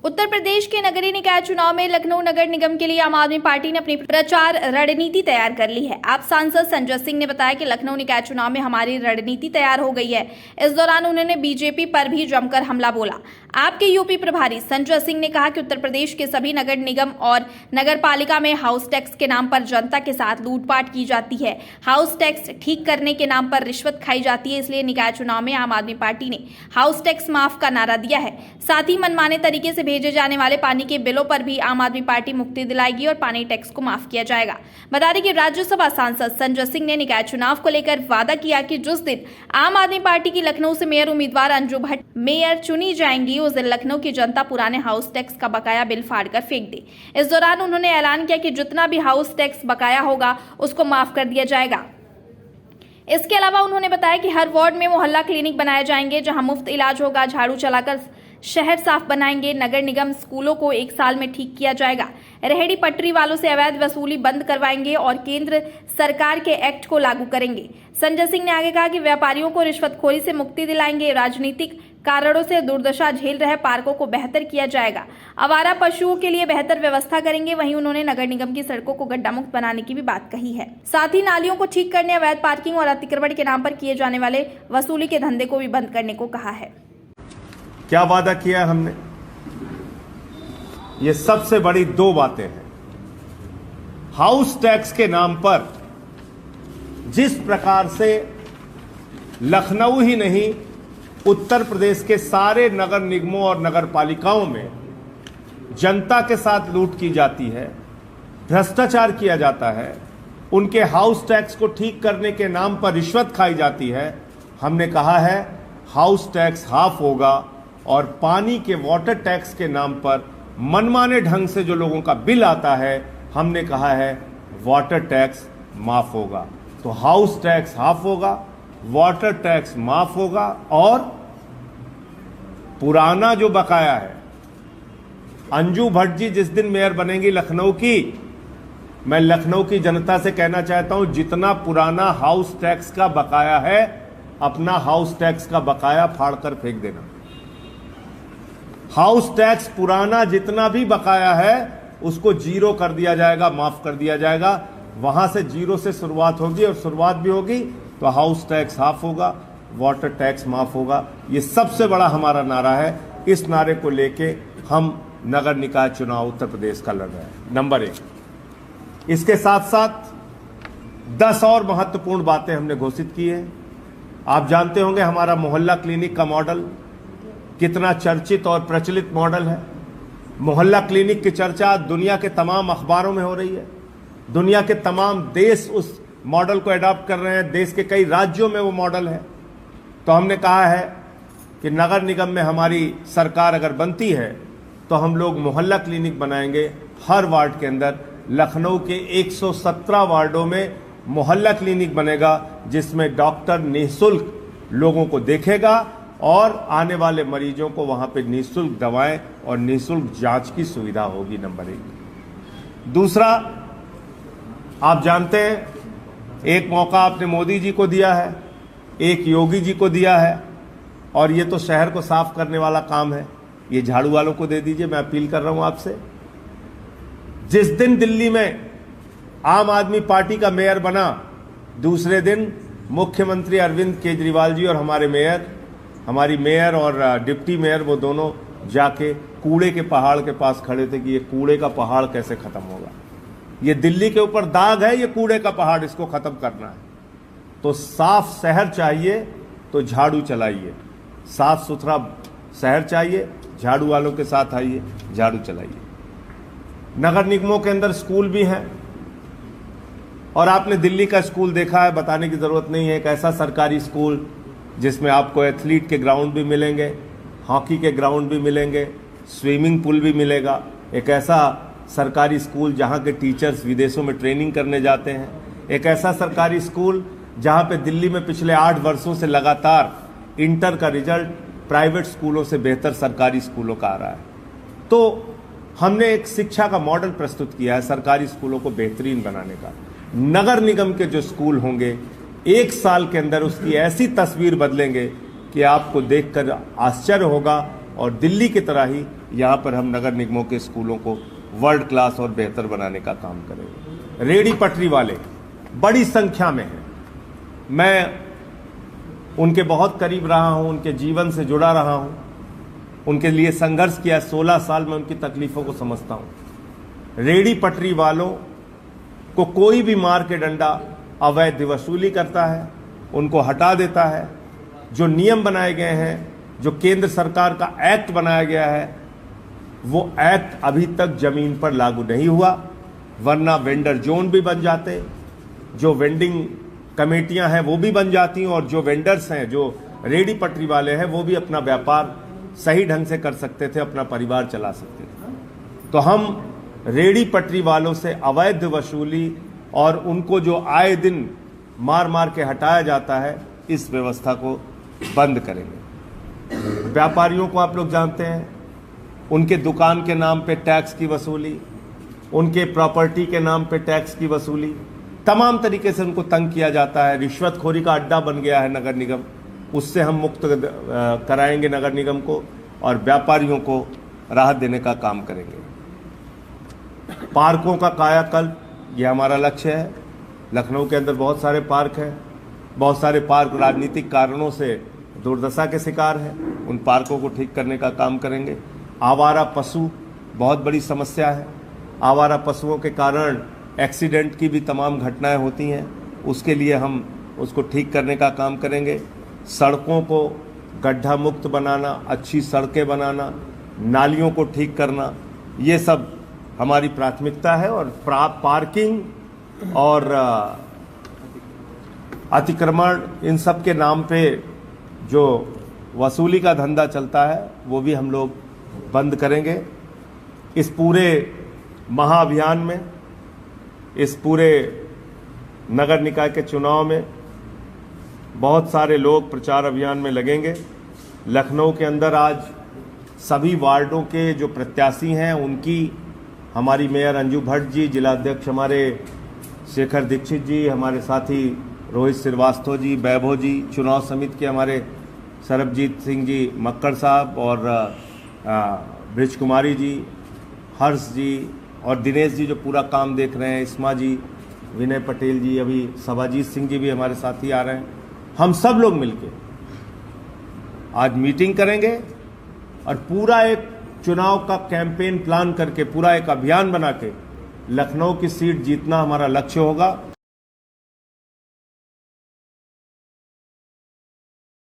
उत्तर प्रदेश के नगरीय निकाय चुनाव में लखनऊ नगर निगम के लिए आम आदमी पार्टी ने अपनी प्रचार रणनीति तैयार कर ली है। आप सांसद संजय सिंह ने बताया कि लखनऊ निकाय चुनाव में हमारी रणनीति तैयार हो गई है। इस दौरान उन्होंने बीजेपी पर भी जमकर हमला बोला। आपके यूपी प्रभारी संजय सिंह ने कहा कि उत्तर प्रदेश के सभी नगर निगम और नगर पालिका में हाउस टैक्स के नाम पर जनता के साथ लूटपाट की जाती है। हाउस टैक्स ठीक करने के नाम पर रिश्वत खाई जाती है। इसलिए निकाय चुनाव में आम आदमी पार्टी ने हाउस टैक्स माफ का नारा दिया है। साथ ही मनमाने तरीके से भेजे जाने वाले पानी के बिलों पर भी आम आदमी पार्टी मुक्ति दिलाएगी और पानी टैक्स को माफ किया जाएगा। बता दें कि राज्यसभा सांसद संजय सिंह ने निकाय चुनाव को लेकर वादा किया कि जिस दिन आम आदमी पार्टी की लखनऊ से मेयर उम्मीदवार अंजू भट्ट मेयर चुनी जाएंगी, उस दिन लखनऊ की जनता पुराने हाउस टैक्स का बकाया बिल फाड़कर फेंक दे। इस दौरान उन्होंने ऐलान किया कि जितना भी हाउस टैक्स बकाया होगा उसको माफ कर दिया जाएगा। इसके अलावा उन्होंने बताया कि हर वार्ड में मोहल्ला क्लिनिक बनाए जाएंगे जहां मुफ्त इलाज होगा। झाड़ू चलाकर शहर साफ बनाएंगे। नगर निगम स्कूलों को 1 साल में ठीक किया जाएगा। रेहड़ी पटरी वालों से अवैध वसूली बंद करवाएंगे और केंद्र सरकार के एक्ट को लागू करेंगे। संजय सिंह ने आगे कहा कि व्यापारियों को रिश्वतखोरी से मुक्ति दिलाएंगे। राजनीतिक कारणों से दुर्दशा झेल रहे पार्कों को बेहतर किया जाएगा। आवारा पशुओं के लिए बेहतर व्यवस्था करेंगे। वहीं उन्होंने नगर निगम की सड़कों को गड्ढा मुक्त बनाने की भी बात कही है। साथ ही नालियों को ठीक करने, अवैध पार्किंग और अतिक्रमण के नाम पर किए जाने वाले वसूली के धंधे को भी बंद करने को कहा है। क्या वादा किया है हमने? ये सबसे बड़ी 2 बातें हैं। हाउस टैक्स के नाम पर जिस प्रकार से लखनऊ ही नहीं, उत्तर प्रदेश के सारे नगर निगमों और नगर पालिकाओं में जनता के साथ लूट की जाती है, भ्रष्टाचार किया जाता है, उनके हाउस टैक्स को ठीक करने के नाम पर रिश्वत खाई जाती है, हमने कहा है हाउस टैक्स हाफ होगा और पानी के वाटर टैक्स के नाम पर मनमाने ढंग से जो लोगों का बिल आता है, हमने कहा है वाटर टैक्स माफ होगा। तो हाउस टैक्स हाफ होगा, वाटर टैक्स माफ होगा और पुराना जो बकाया है, अंजू भट्ट जी जिस दिन मेयर बनेंगी लखनऊ की, मैं लखनऊ की जनता से कहना चाहता हूं, जितना पुराना हाउस टैक्स का बकाया है, अपना हाउस टैक्स का बकाया फाड़कर फेंक देना। हाउस टैक्स पुराना जितना भी बकाया है उसको जीरो कर दिया जाएगा, माफ कर दिया जाएगा। वहां से जीरो से शुरुआत होगी और शुरुआत भी होगी तो हाउस टैक्स हाफ होगा, वाटर टैक्स माफ होगा। ये सबसे बड़ा हमारा नारा है। इस नारे को लेके हम नगर निकाय चुनाव उत्तर प्रदेश का लड़ रहे हैं, नंबर 1। इसके साथ साथ 10 और महत्वपूर्ण बातें हमने घोषित की है। आप जानते होंगे हमारा मोहल्ला क्लिनिक का मॉडल कितना चर्चित और प्रचलित मॉडल है। मोहल्ला क्लिनिक की चर्चा दुनिया के तमाम अखबारों में हो रही है। दुनिया के तमाम देश उस मॉडल को अडॉप्ट कर रहे हैं। देश के कई राज्यों में वो मॉडल है। तो हमने कहा है कि नगर निगम में हमारी सरकार अगर बनती है तो हम लोग मोहल्ला क्लिनिक बनाएंगे हर वार्ड के अंदर। लखनऊ के 117 वार्डों में मोहल्ला क्लिनिक बनेगा जिसमें डॉक्टर निःशुल्क लोगों को देखेगा और आने वाले मरीजों को वहां पे निःशुल्क दवाएं और निःशुल्क जांच की सुविधा होगी, नंबर 1। दूसरा, आप जानते हैं एक मौका आपने मोदी जी को दिया है, एक योगी जी को दिया है और ये तो शहर को साफ करने वाला काम है, ये झाड़ू वालों को दे दीजिए। मैं अपील कर रहा हूं आपसे, जिस दिन दिल्ली में आम आदमी पार्टी का मेयर बना, दूसरे दिन मुख्यमंत्री अरविंद केजरीवाल जी और हमारी मेयर और डिप्टी मेयर, वो दोनों जाके कूड़े के पहाड़ के पास खड़े थे कि ये कूड़े का पहाड़ कैसे खत्म होगा। ये दिल्ली के ऊपर दाग है, ये कूड़े का पहाड़, इसको खत्म करना है। तो साफ शहर चाहिए तो झाड़ू चलाइए, साफ सुथरा शहर चाहिए, झाड़ू वालों के साथ आइए, झाड़ू चलाइए। नगर निगमों के अंदर स्कूल भी हैं और आपने दिल्ली का स्कूल देखा है, बताने की जरूरत नहीं है। एक ऐसा सरकारी स्कूल जिसमें आपको एथलीट के ग्राउंड भी मिलेंगे, हॉकी के ग्राउंड भी मिलेंगे, स्विमिंग पूल भी मिलेगा। एक ऐसा सरकारी स्कूल जहां के टीचर्स विदेशों में ट्रेनिंग करने जाते हैं। एक ऐसा सरकारी स्कूल जहां पे दिल्ली में पिछले 8 वर्षों से लगातार इंटर का रिजल्ट प्राइवेट स्कूलों से बेहतर सरकारी स्कूलों का आ रहा है। तो हमने एक शिक्षा का मॉडल प्रस्तुत किया है सरकारी स्कूलों को बेहतरीन बनाने का। नगर निगम के जो स्कूल होंगे 1 साल के अंदर उसकी ऐसी तस्वीर बदलेंगे कि आपको देखकर आश्चर्य होगा और दिल्ली की तरह ही यहाँ पर हम नगर निगमों के स्कूलों को वर्ल्ड क्लास और बेहतर बनाने का काम करेंगे। रेहड़ी पटरी वाले बड़ी संख्या में हैं, मैं उनके बहुत करीब रहा हूं, उनके जीवन से जुड़ा रहा हूं, उनके लिए संघर्ष किया। 16 साल में उनकी तकलीफों को समझता हूं। रेहड़ी पटरी वालों को कोई भी मार के डंडा अवैध वसूली करता है, उनको हटा देता है। जो नियम बनाए गए हैं, जो केंद्र सरकार का एक्ट बनाया गया है, वो एक्ट अभी तक जमीन पर लागू नहीं हुआ, वरना वेंडर जोन भी बन जाते, जो वेंडिंग कमेटियां हैं वो भी बन जाती हैं, और जो वेंडर्स हैं, जो रेहड़ी पटरी वाले हैं, वो भी अपना व्यापार सही ढंग से कर सकते थे, अपना परिवार चला सकते थे। तो हम रेहड़ी पटरी वालों से अवैध वसूली और उनको जो आए दिन मार मार के हटाया जाता है, इस व्यवस्था को बंद करेंगे। व्यापारियों को आप लोग जानते हैं, उनके दुकान के नाम पे टैक्स की वसूली, उनके प्रॉपर्टी के नाम पे टैक्स की वसूली, तमाम तरीके से उनको तंग किया जाता है। रिश्वतखोरी का अड्डा बन गया है नगर निगम, उससे हम मुक्त कराएंगे नगर निगम को और व्यापारियों को राहत देने का काम करेंगे। पार्कों का कायाकल्प, ये हमारा लक्ष्य है। लखनऊ के अंदर बहुत सारे पार्क हैं, बहुत सारे पार्क राजनीतिक कारणों से दुर्दशा के शिकार हैं, उन पार्कों को ठीक करने का काम करेंगे। आवारा पशु बहुत बड़ी समस्या है, आवारा पशुओं के कारण एक्सीडेंट की भी तमाम घटनाएं होती हैं, उसके लिए हम उसको ठीक करने का काम करेंगे। सड़कों को गड्ढा मुक्त बनाना, अच्छी सड़कें बनाना, नालियों को ठीक करना, ये सब हमारी प्राथमिकता है। और पार्किंग और अतिक्रमण, इन सब के नाम पे जो वसूली का धंधा चलता है, वो भी हम लोग बंद करेंगे। इस पूरे महाअभियान में, इस पूरे नगर निकाय के चुनाव में बहुत सारे लोग प्रचार अभियान में लगेंगे। लखनऊ के अंदर आज सभी वार्डों के जो प्रत्याशी हैं, उनकी हमारी मेयर अंजू भट्ट जी, जिलाध्यक्ष हमारे शेखर दीक्षित जी, हमारे साथी रोहित श्रीवास्तव जी, वैभव जी, चुनाव समिति के हमारे सरबजीत सिंह जी मक्कड़ साहब और ब्रिज कुमारी जी, हर्ष जी और दिनेश जी जो पूरा काम देख रहे हैं, इस्मा जी, विनय पटेल जी, अभी सभाजीत सिंह जी भी हमारे साथी आ रहे हैं। हम सब लोग मिलके आज मीटिंग करेंगे और पूरा एक चुनाव का कैंपेन प्लान करके, पूरा एक अभियान बना के लखनऊ की सीट जीतना हमारा लक्ष्य होगा।